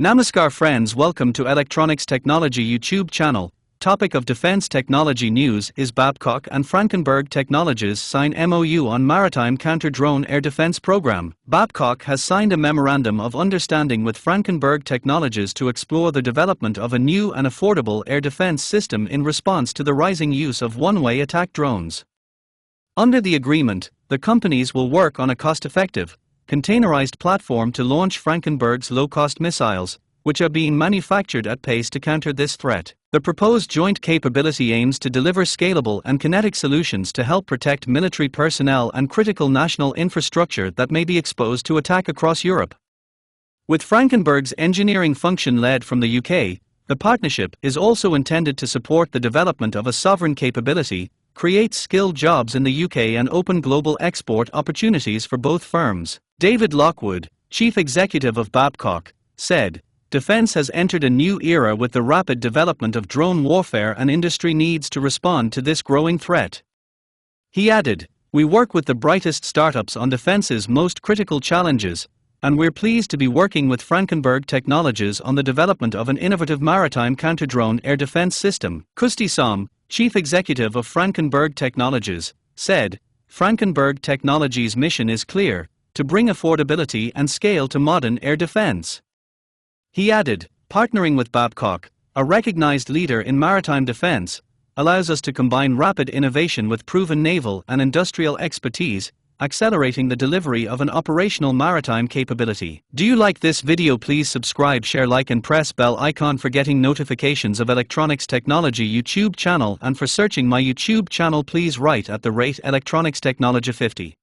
Namaskar friends, welcome to Electronics Technology YouTube channel. Topic of Defense Technology News is Babcock and Frankenburg Technologies sign MOU on Maritime Counter-Drone Air Defense Program. Babcock has signed a Memorandum of Understanding with Frankenburg Technologies to explore the development of a new and affordable air defense system in response to the rising use of one-way attack drones. Under the agreement, the companies will work on a cost-effective, containerized platform to launch Frankenburg's low-cost missiles, which are being manufactured at pace to counter this threat. The proposed joint capability aims to deliver scalable and kinetic solutions to help protect military personnel and critical national infrastructure that may be exposed to attack across Europe. With Frankenburg's engineering function led from the UK, the partnership is also intended to support the development of a sovereign capability, create skilled jobs in the UK and open global export opportunities for both firms. David Lockwood, chief executive of Babcock, said, "Defense has entered a new era with the rapid development of drone warfare and industry needs to respond to this growing threat." He added, "We work with the brightest startups on defense's most critical challenges, and we're pleased to be working with Frankenburg Technologies on the development of an innovative maritime counter-drone air defense system." Kusti Som, chief executive of Frankenburg Technologies, said, "Frankenburg Technologies' mission is clear: to bring affordability and scale to modern air defense." He added, "Partnering with Babcock, a recognized leader in maritime defense, allows us to combine rapid innovation with proven naval and industrial expertise, accelerating the delivery of an operational maritime capability." Do you like this video? Please subscribe, share, like and press bell icon for getting notifications of Electronics Technology YouTube channel, and for searching my YouTube channel please write @Electronics Technology 50.